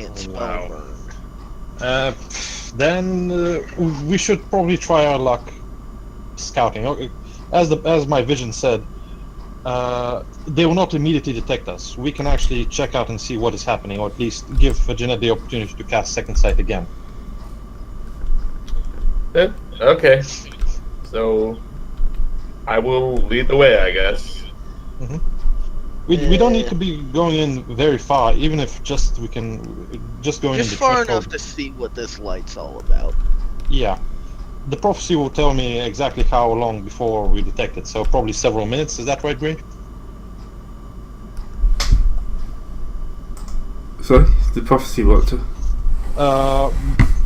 can't spell Wow. burn. Then we should probably try our luck scouting. Okay, as my vision said, they will not immediately detect us. We can actually check out and see what is happening, or at least give Jeanette the opportunity to cast second sight again. Okay. So I will lead the way, I guess. We don't need to be going in very far, even if we can just going in Just the far threshold. enough to see what this light's all about. Yeah, the prophecy will tell me exactly how long before we detect it. So probably several minutes. Is that right, Gray? Sorry, the prophecy what?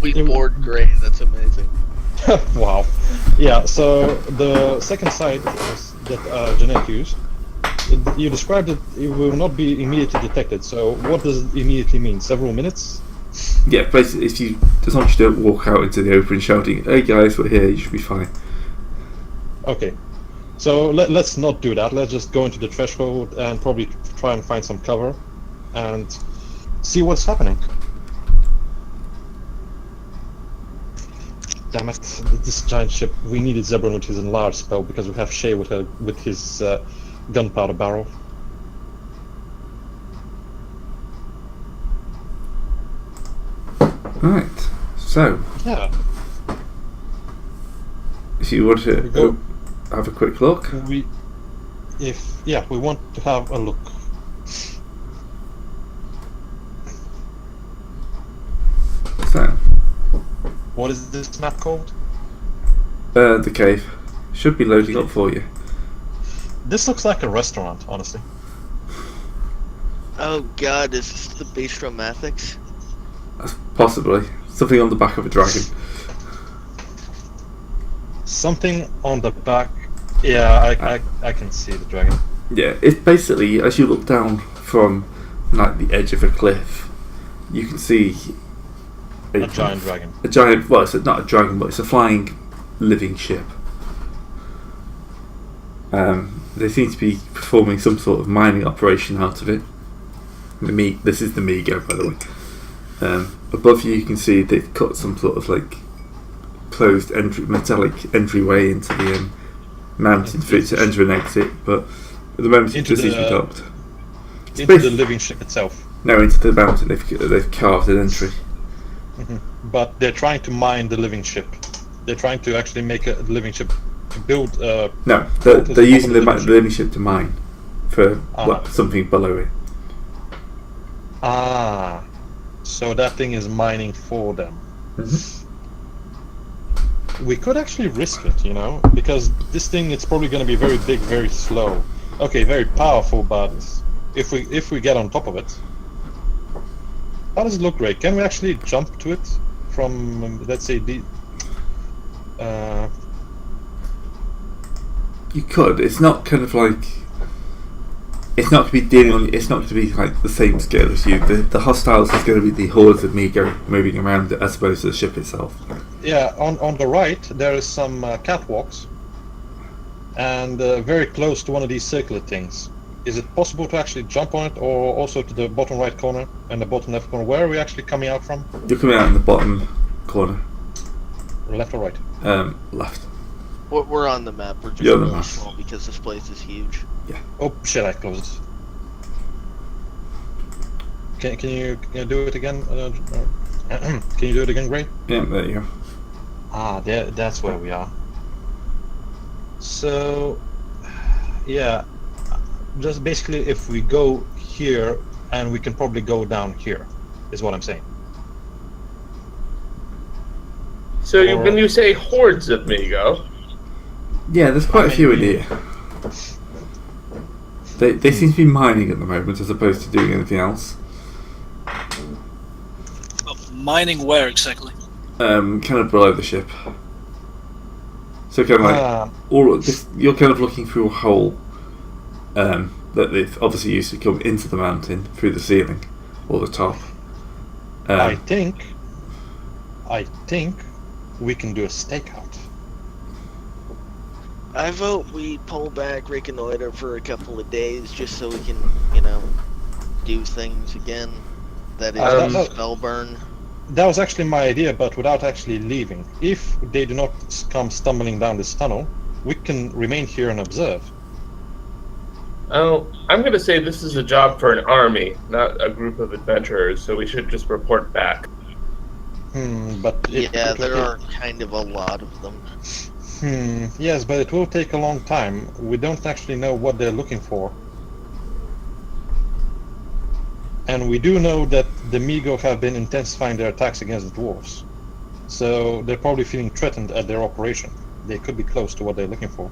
We bored Gray. That's amazing. Wow. Yeah. So the second sight that Jeanette used, you described it will not be immediately detected. So what does it immediately mean? Several minutes? Yeah, basically, as long as you don't walk out into the open shouting, "Hey guys, we're here," you should be fine. Okay. So let's not do that. Let's just go into the threshold and probably try and find some cover and see what's happening. Damn it! This giant ship. We needed Zebron with his enlarged spell because we have Shay with his gunpowder barrel. Right. So, Yeah. if you want to go- have a quick look, We want to have a look. so What is this map called? the cave should be loading up for you. This looks like a restaurant, honestly. Oh God, is this the Bistro Mathix? Possibly something on the back of a dragon. Something on the back. Yeah, I can see the dragon. Yeah, it's basically as you look down from like the edge of a cliff, you can see A giant dragon. A giant. Well, it's not a dragon, but it's a flying, living ship. They seem to be performing some sort of mining operation out of it. This is the Migo, by the way. Above you can see they've cut some sort of like closed metallic entryway into the mountain for it to enter and exit, but at the moment it just seems to be docked. Into the living ship itself. No, into the mountain. They've carved an entry. But they're trying to mine the living ship. They're trying to actually make a living ship to build. No, they're using the living ship to mine for something below it. Ah, so that thing is mining for them. We could actually risk it, because this thing it's probably going to be very big, very slow. Okay, very powerful, but if we get on top of it, how does it look, Great? Can we actually jump to it from, let's say, the? You could. It's not kind of like. It's not going to be dealing on. It's not going to be like the same scale as you. The hostiles is going to be the hordes of Migo moving around as opposed to the ship itself. Yeah, on the right there is some catwalks, and very close to one of these circular things. Is it possible to actually jump on it, or also to the bottom right corner and the bottom left corner? Where are we actually coming out from? You're coming out in the bottom corner. Left or right? Left. We're on the map. We're just You're on the really map. small because this place is huge. Oh shit! I closed it. Can you do it again? Can you do it again, Gray? Yeah, there you go. Ah, that's where we are. So, yeah, just basically if we go here, and we can probably go down here, is what I'm saying. So when you say hordes of Migo, Yeah, there's quite a few in here. They seem to be mining at the moment as opposed to doing anything else. Mining where exactly? Kind of below the ship. So kind of like all of this, you're kind of looking through a hole that they've obviously used to come into the mountain through the ceiling or the top. I think we can do a stakeout. I vote we pull back, reconnoiter for a couple of days, just so we can, do things again. That Uh, is that- spellburn. That was actually my idea, but without actually leaving. If they do not come stumbling down this tunnel, we can remain here and observe. Oh, I'm going to say this is a job for an army, not a group of adventurers, so we should just report back. But Yeah, there are kind of a lot of them. Yes, but it will take a long time. We don't actually know what they're looking for. And we do know that the Migo have been intensifying their attacks against the dwarves. So they're probably feeling threatened at their operation. They could be close to what they're looking for.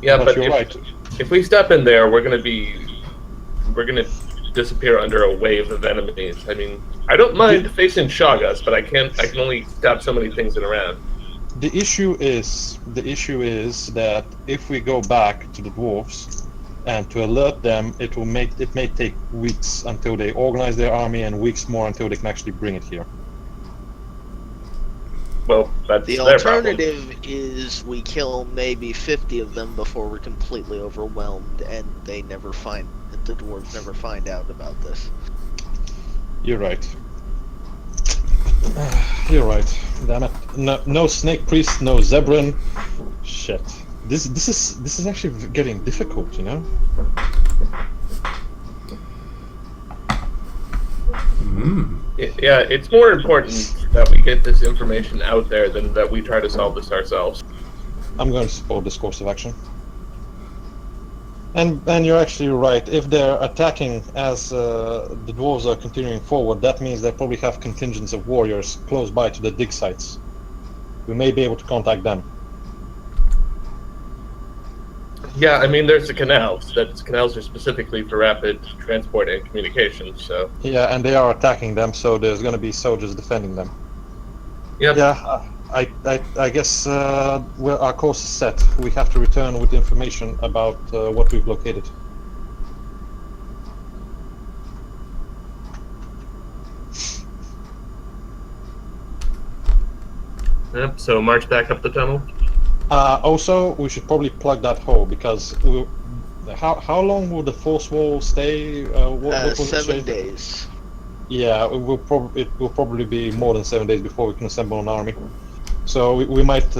Yeah, but but you're right. if we step in there, we're going to disappear under a wave of enemies. I mean, I don't mind facing Shagas, but I can only stop so many things in a round. The issue is that if we go back to the dwarves and to alert them, it may take weeks until they organize their army, and weeks more until they can actually bring it here. Well, that's The their problem. alternative is we kill maybe 50 of them before we're completely overwhelmed, and the dwarves never find out about this. You're right. You're right. Damn it! No snake priest, no Zebran. Shit. This is actually getting difficult, you know. Yeah, it's more important that we get this information out there than that we try to solve this ourselves. I'm going to support this course of action. And you're actually right. If they're attacking as the dwarves are continuing forward, that means they probably have contingents of warriors close by to the dig sites. We may be able to contact them. Yeah, I mean, there's the canals. Canals are specifically for rapid transport and communication, so... Yeah, and they are attacking them, so there's going to be soldiers defending them. Yep. Yeah, I guess our course is set. We have to return with information about what we've located. Yep, so march back up the tunnel. Also, we should probably plug that hole, because how long will the force wall stay? What was it 7 say? days. Yeah, it will probably be more than 7 days before we can assemble an army. So we might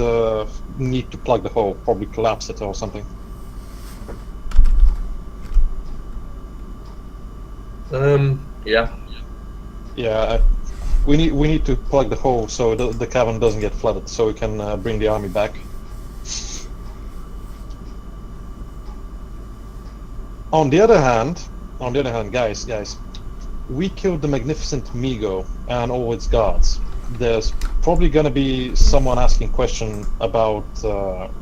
need to plug the hole, probably collapse it or something. Yeah. Yeah, we need to plug the hole so the cavern doesn't get flooded, so we can bring the army back. On the other hand, guys, we killed the magnificent Migo and all its guards. There's probably gonna be someone asking questions about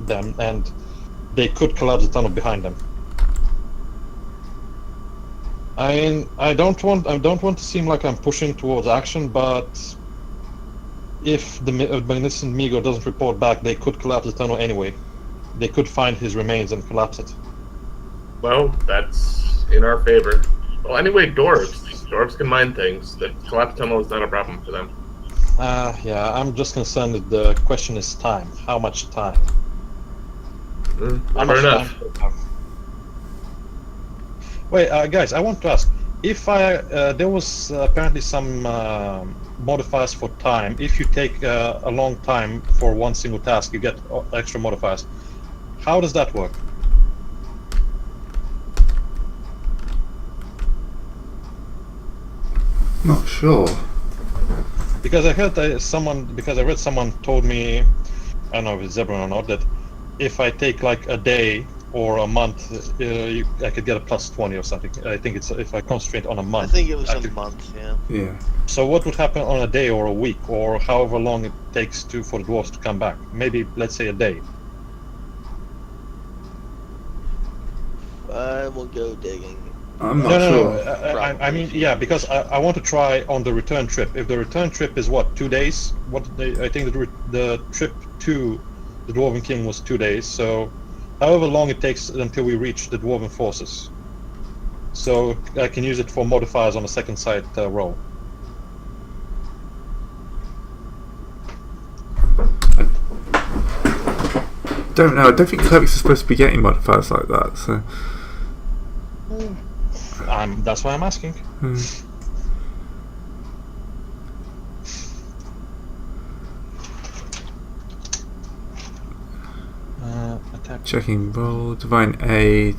them, and they could collapse the tunnel behind them. I mean, I don't want to seem like I'm pushing towards action, but if the magnificent Migo doesn't report back, they could collapse the tunnel anyway. They could find his remains and collapse it. Well, that's in our favor. Well, anyway, dwarves. Dwarves can mine things. The collapsed tunnel is not a problem for them. Yeah, I'm just concerned that the question is time. How much time? How Never much enough. time? Wait, guys, I want to ask. If there was apparently some modifiers for time. If you take a long time for one single task, you get extra modifiers. How does that work? Not sure. Because I heard read someone told me, I don't know if it's Zebra or not, that if I take like a day or a month, I could get a plus 20 or something. I think it's if I concentrate on a month. I think it was a could- month, yeah. Yeah. So what would happen on a day or a week or however long it takes for the dwarves to come back? Maybe let's say a day. I will go digging. I'm not No. sure. I mean, yeah, because I want to try on the return trip. If the return trip is what, 2 days? I think the trip to the Dwarven King was 2 days. So, however long it takes until we reach the Dwarven forces. So I can use it for modifiers on the second side roll. Don't know. I don't think clerics are supposed to be getting modifiers like that. So That's why I'm asking. Attack. Checking roll, divine aid.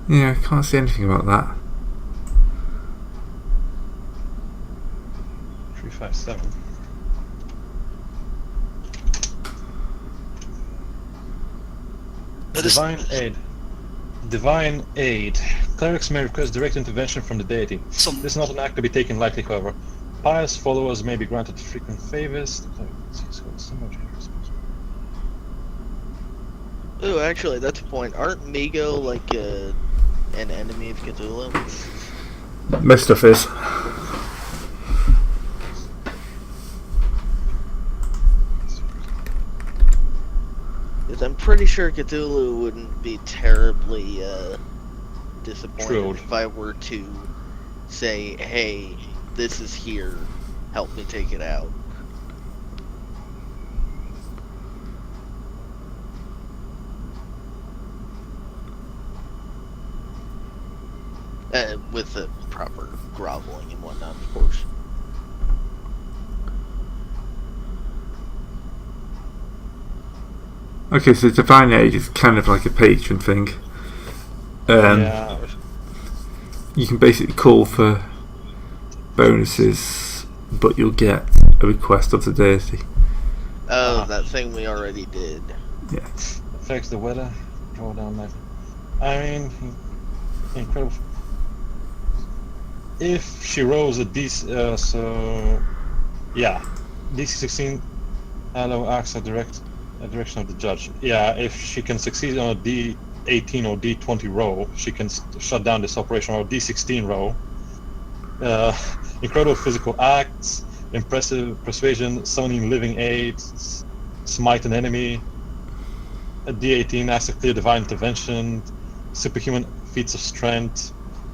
Yeah, I can't see anything about that. 357. That is- Divine aid. Divine aid. Clerics may request direct intervention from the deity. Some This is not an act to be taken lightly, however. Pious followers may be granted frequent favors. Ooh, actually, that's a point. Aren't Migo like an enemy of Cthulhu? Most stuff is. Because I'm pretty sure Cthulhu wouldn't be terribly disappointed Thrilled. if I were to say, hey, this is here, help me take it out. With the proper groveling and whatnot, of course. Okay, so divine aid is kind of like a patron thing. Yeah. You can basically call for bonuses, but you'll get a request of the deity. Oh, that thing we already did. Yeah. Affects the weather. Draw down knife. I mean, incredible. If she rolls a DC, so yeah, DC 16, allow access direction of the judge. Yeah, if she can succeed on a D18 or D20 roll, she can shut down this operation. Or D16 roll. Incredible physical acts, impressive persuasion, summoning living aids, smite an enemy. A D18 acts to clear divine intervention, superhuman feats of strength,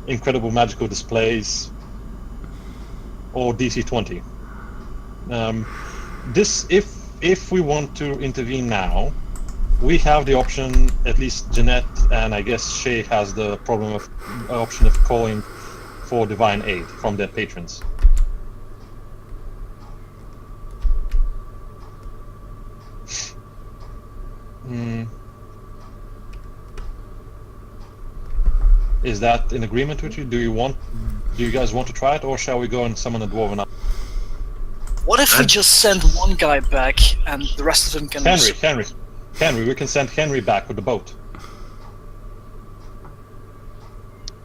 incredible magical displays, or DC 20. This, if we want to intervene now, we have the option. At least Jeanette and I guess Shay has the option of calling for divine aid from their patrons. Is that in agreement with you? Do you guys want to try it, or shall we go and summon a dwarven army? What if we just send one guy back and the rest of them can... Henry, we can send Henry back with the boat.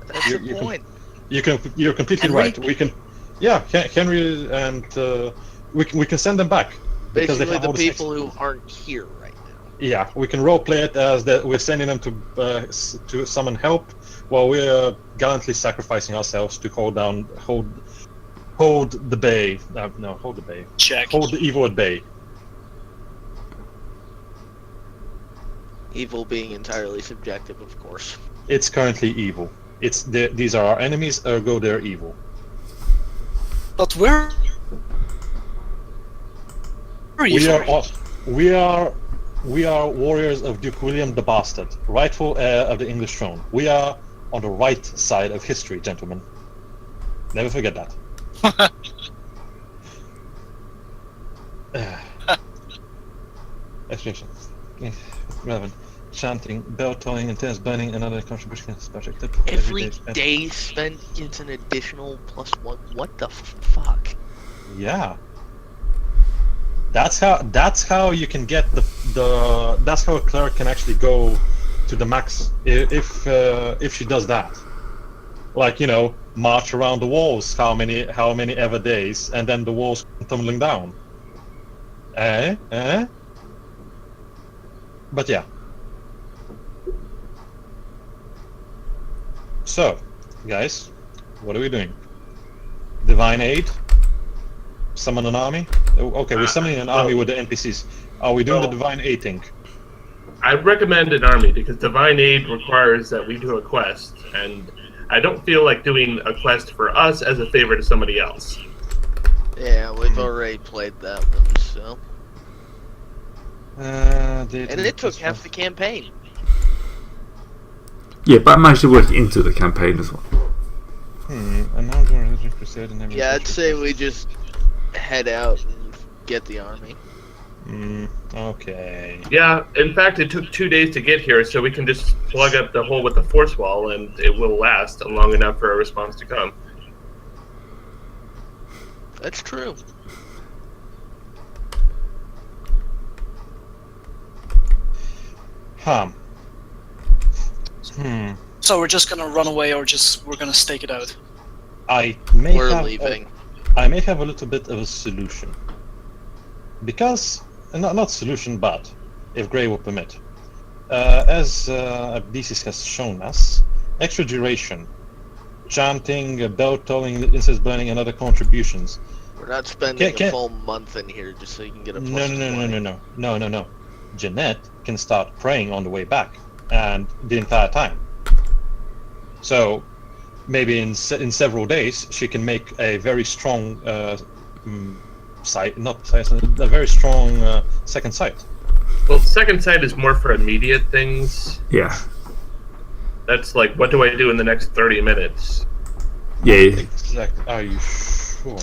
That's the point. You're completely Henry? right. We can, yeah, Henry and we can send them back because they Basically, have the all the people who aren't here right now. Yeah, we can roleplay it as that we're sending them to summon help, while we're gallantly sacrificing ourselves to hold the bay. Hold the bay. Check. Hold the evil at bay. Evil being entirely subjective, of course. It's currently evil. These are our enemies, ergo they're evil. But where are you? We are warriors of Duke William the Bastard, rightful heir of the English throne. We are on the right side of history, gentlemen. Never forget that. Explanation. Relevant. Chanting, bell tolling, intense burning, and other contributions projected. Every day spent gets an additional +1. What the fuck? Yeah. That's how you can get the that's how a cleric can actually go to the max if she does that. Like, you know, march around the walls how many ever days, and then the walls come tumbling down. But yeah. So, guys, what are we doing? Divine aid? Summon an army? Okay, we're summoning an army with the NPCs. Are we doing the divine aid thing? I recommend an army because divine aid requires that we do a quest, and I don't feel like doing a quest for us as a favor to somebody else. Yeah, we've already played that one, so. And it took half the campaign. Yeah, but I managed to work it into the campaign as well. And now we're Religion Crusade and Yeah, I'd say we just head out and get the army. Okay. Yeah, in fact, it took 2 days to get here, so we can just plug up the hole with the force wall, and it will last long enough for a response to come. That's true. So we're just gonna run away, or we're gonna stake it out? We're leaving. I may have a little bit of a solution. Because, not solution, but if Grey will permit. As Abdisis has shown us, extra duration, chanting, bell tolling, incense burning, and other contributions. We're not spending a full month in here just so you can get a plus 20. No. Jeanette can start praying on the way back, and the entire time. So, maybe in several days, she can make a very strong a very strong second sight. Well, second sight is more for immediate things. Yeah. That's like, what do I do in the next 30 minutes? Yeah. Exactly. Are you sure?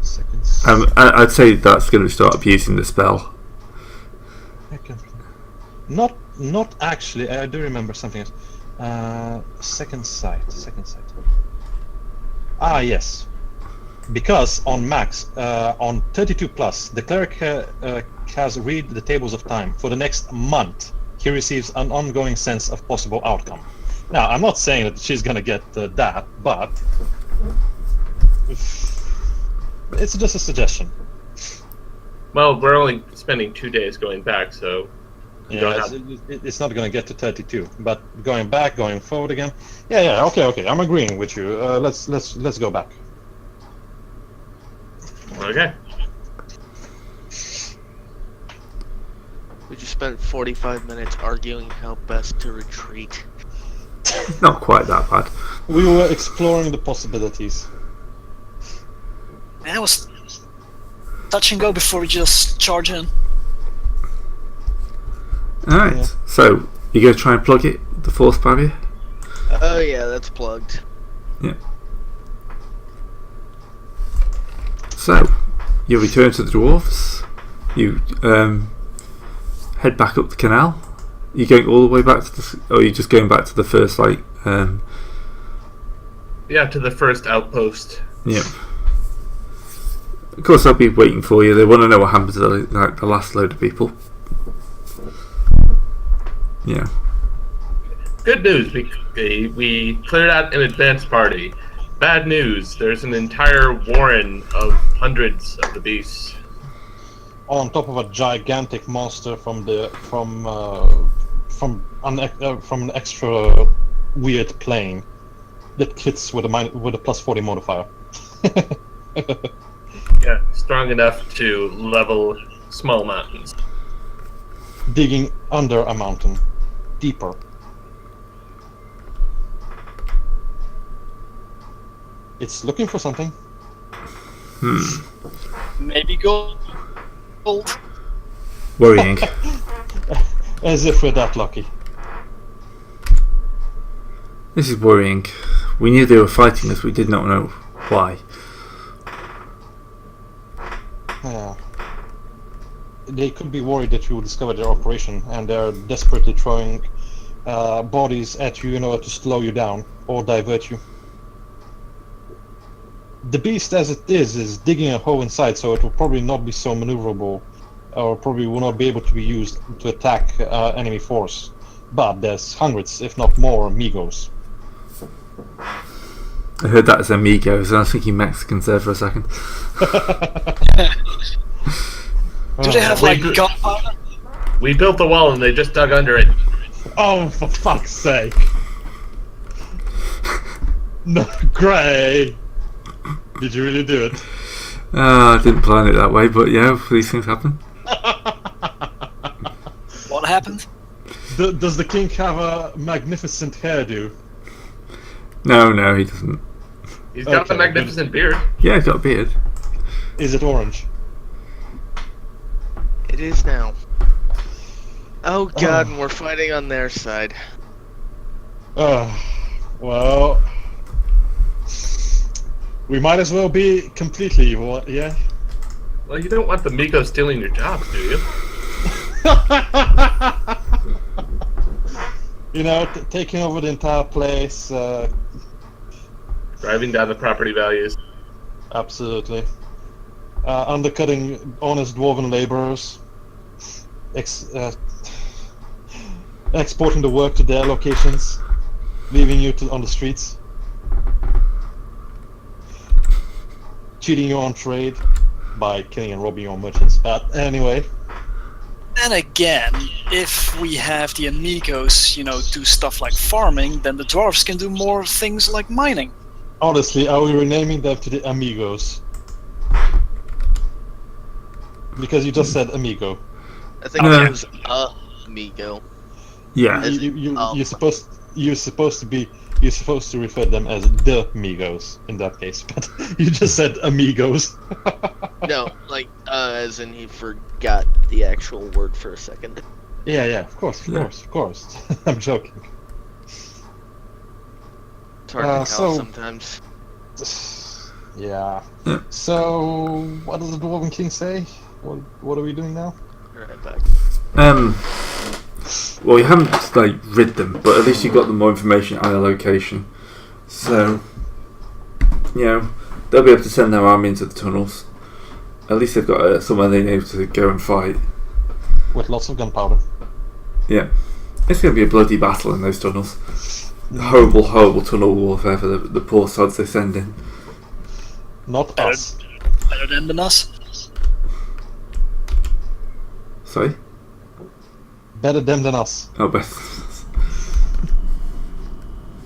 Second sight. I'd say that's going to start abusing the spell. Not actually. I do remember something else. Second sight. Ah, yes. Because on max, on 32 plus, the cleric has read the tables of time. For the next month, he receives an ongoing sense of possible outcome. Now, I'm not saying that she's gonna get that, but it's just a suggestion. Well, we're only spending 2 days going back, so... Yeah, it's not going to get to 32, but going back, going forward again. Yeah. Okay. I'm agreeing with you. Let's go back. Okay. We just spent 45 minutes arguing how best to retreat. Not quite that bad. We were exploring the possibilities. Man, it was touch and go before we just charge in. Alright, Yeah. so you going to try and plug it, the force barrier? Oh yeah, that's plugged. Yeah. So, you return to the dwarves. You head back up the canal. You going all the way back to the, or are you just going back to the first, like, Yeah, to the first outpost. yeah. Of course, they'll be waiting for you. They want to know what happened to the last load of people. Yeah. Good news, we cleared out an advance party. Bad news, there's an entire warren of hundreds of the beasts. On top of a gigantic monster from an extra weird plane that hits with a plus 40 modifier. Yeah, strong enough to level small mountains. Digging under a mountain, deeper. It's looking for something. Maybe gold. Worrying. As if we're that lucky. This is worrying. We knew they were fighting us, we did not know why. Yeah. They could be worried that you will discover their operation, and they're desperately throwing bodies at you in order to slow you down or divert you. The beast, as it is digging a hole inside, so it will probably not be so maneuverable, or probably will not be able to be used to attack enemy force. But there's hundreds, if not more, amigos. I heard that as amigos, and I was thinking Mexicans there for a second. Do they have like gunpowder? We built the wall and they just dug under it. Oh, for fuck's sake! No, Gray! Did you really do it? I didn't plan it that way, but yeah, these things happen. What happened? Does the king have a magnificent hairdo? No, he doesn't. He's got Okay, a magnificent beard. Yeah, he's got a beard. Is it orange? It is now. Oh god, Oh. and we're fighting on their side. Well, we might as well be completely evil, yeah? Well, you don't want the Migos stealing your jobs, do you? You know, taking over the entire place, Driving down the property values. absolutely. Undercutting honest dwarven laborers. Exporting the work to their locations. Leaving you on the streets. Cheating you on trade by killing and robbing your merchants. But anyway. Then again, if we have the amigos, do stuff like farming, then the dwarves can do more things like mining. Honestly, are we renaming them to the Amigos? Because you just said Amigo. I think Yeah. it was amigo. Yeah. As You're supposed to refer to them as the Migos in that case, but you just said Amigos. No, like as in he forgot the actual word for a second. Yeah, of course. I'm joking. It's hard to tell so- sometimes. Yeah. Yeah. So, what does the Dwarven King say? What are we doing now? Right back. Well, you haven't rid them, but at least you got them more information on their location. So, they'll be able to send their army into the tunnels. At least they've got somewhere they know to go and fight. With lots of gunpowder. Yeah, it's going to be a bloody battle in those tunnels. Horrible, horrible tunnel warfare for the poor sods they send in. Not us. Better than us. Sorry? Better them than us. Oh, but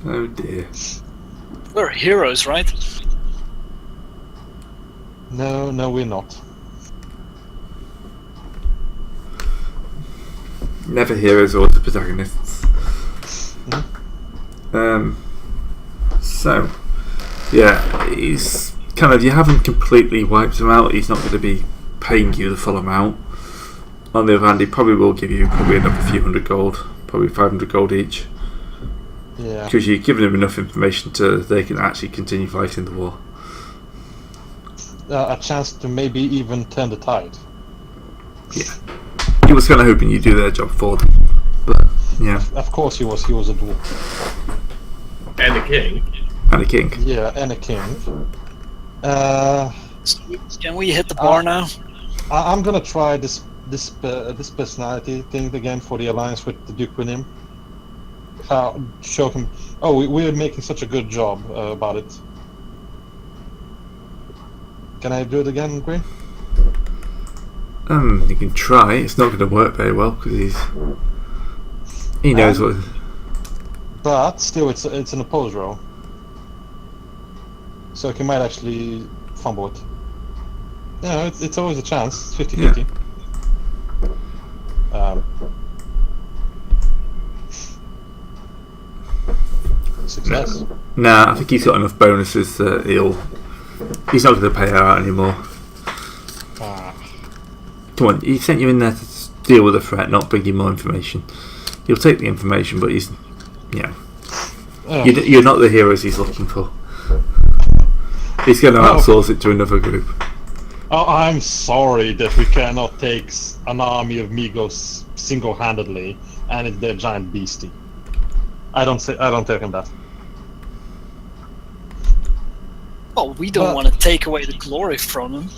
oh dear. We're heroes, right? No, we're not. Never heroes or the protagonists. So, yeah, he's kind of, you haven't completely wiped him out. He's not going to be paying you the full amount. On the other hand, he probably will give you probably another few hundred gold, probably 500 gold each, Yeah. because you've given him enough information to they can actually continue fighting the war. A chance to maybe even turn the tide. Yeah, he was kind of hoping you do their job for them, but yeah, Of course he was a dwarf. And a king. and a king. Yeah, and a king. So can we hit the bar now? I'm gonna try this personality thing again for the alliance with the Duke William. Show him. Oh, we're making such a good job about it. Can I do it again, Gray? You can try. It's not going to work very well because he knows what. But still, it's an opposed roll, so he might actually fumble it. Yeah, it's always a chance. It's 50-50. Success. Nah, I think he's got enough bonuses that he's not going to pay her out anymore. Ah. Come on, he sent you in there to deal with the threat, not bring you more information. He'll take the information, but he's, you're not the heroes he's looking for. He's going to outsource it to another group. Oh, I'm sorry that we cannot take an army of Migos single-handedly, and it's their giant beastie. I don't tell him that. Well, we don't want to take away the glory from him.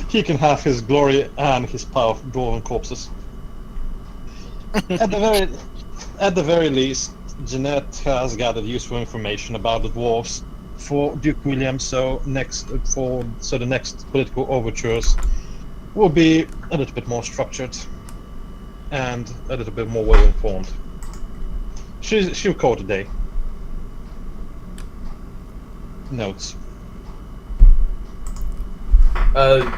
He can have his glory and his power of dwarven corpses. At the very least, Jeanette has gathered useful information about the dwarves for Duke William. So the next political overtures will be a little bit more structured and a little bit more well informed. She'll call it a day. Notes.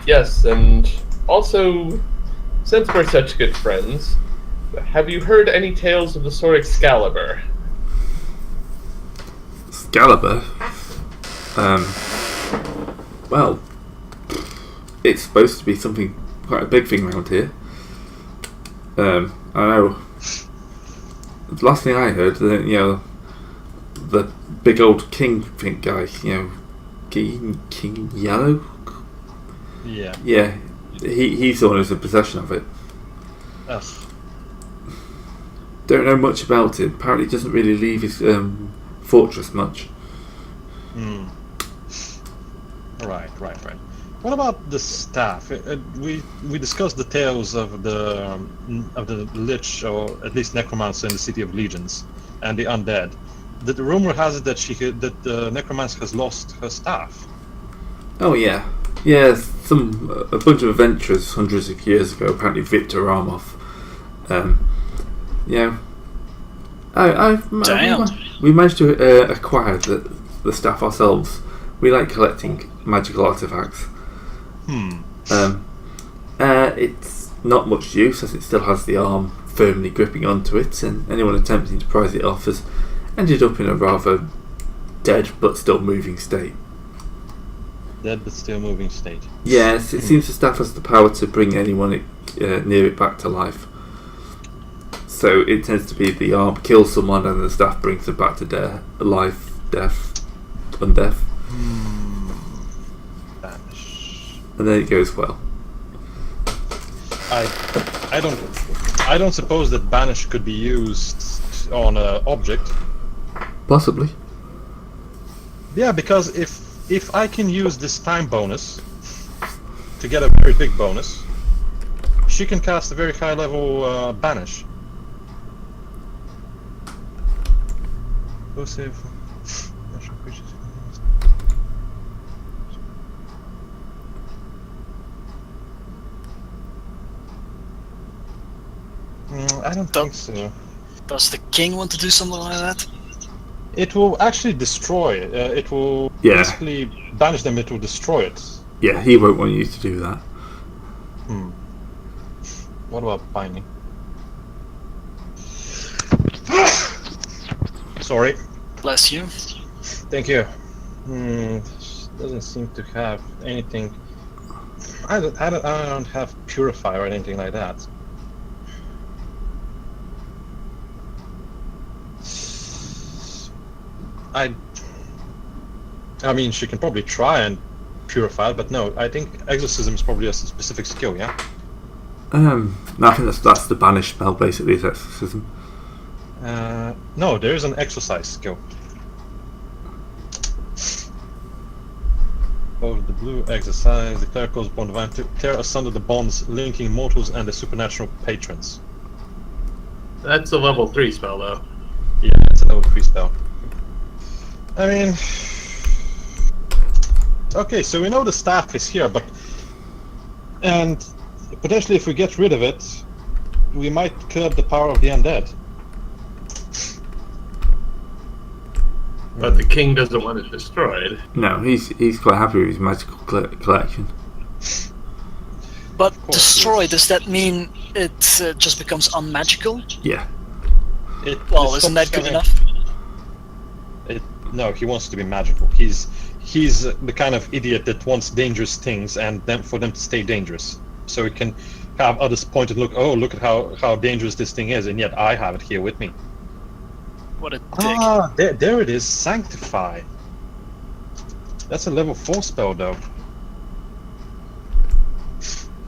Yes, and also, since we're such good friends, have you heard any tales of the sword Excalibur? Excalibur? Well, it's supposed to be something quite a big thing around here. I know. The last thing I heard, the big old king think guy, King Yellow. Yeah. Yeah, he's the one who's in possession of it. Yes. Don't know much about it. Apparently, he doesn't really leave his fortress much. Right. What about the staff? We discussed the tales of the Lich, or at least Necromancer in the City of Legions, and the undead. The rumor has it that the Necromancer has lost her staff. Oh yeah, a bunch of adventurers hundreds of years ago apparently ripped her arm off. We managed to acquire the staff ourselves. We like collecting magical artifacts. It's not much use as it still has the arm firmly gripping onto it, and anyone attempting to prise it off has ended up in a rather dead but still moving state. Dead but still moving state. Yes, it seems the staff has the power to bring anyone near it back to life. So it tends to be the arm kills someone and the staff brings them back to life, death, undeath. Banish. And then it goes well. I don't suppose that banish could be used on an object. Possibly. Yeah, because if I can use this time bonus to get a very big bonus, she can cast a very high level banish. Go save. I don't think so. Does the king want to do something like that? It will actually destroy it. It will basically banish them. It will destroy it. Yeah, he won't want you to do that. What about binding? Sorry. Bless you. Thank you. Doesn't seem to have anything. I don't have purify or anything like that. I mean, she can probably try and purify it, but no, I think exorcism is probably a specific skill, yeah? No, I think that's the banish spell, basically, is exorcism. No, there is an exercise skill. Oh, the blue exercise, the cleric calls upon divine to tear asunder the bonds linking mortals and the supernatural patrons. That's a level 3 spell, though. Yeah, it's a level 3 spell. I mean... Okay, so we know the staff is here, but... And potentially if we get rid of it, we might curb the power of the undead. But the king doesn't want it destroyed. No, he's quite happy with his magical collection. But destroy, does that mean it just becomes unmagical? Yeah. Well, isn't that good enough? No, he wants to be magical. He's the kind of idiot that wants dangerous things and for them to stay dangerous. So he can have others point and look, oh, look at how dangerous this thing is, and yet I have it here with me. What a dick. Ah, there it is, Sanctify. That's a level 4 spell, though.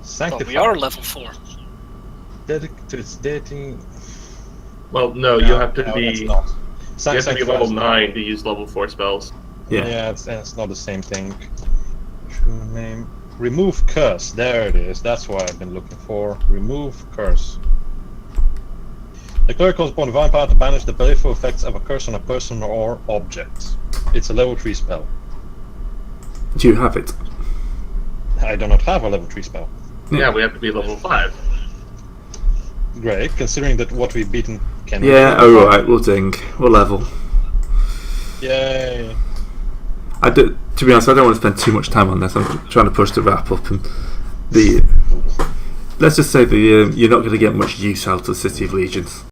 Sanctify. But we are level 4. Dating. Well, no, you have to be. That's not. You have to be level 9 to use level 4 spells. Yeah. It's not the same thing. True name. Remove curse. There it is. That's what I've been looking for. Remove curse. The cleric calls upon divine power to banish the baleful effects of a curse on a person or object. It's a level 3 spell. Do you have it? I do not have a level 3 spell. Yeah, we have to be level 5. Great, considering that what we've beaten can. Yeah, alright, we'll ding. We'll level. Yay. To be honest, I don't want to spend too much time on this. I'm trying to push the wrap up, and let's just say you're not going to get much use out of the City of Legions.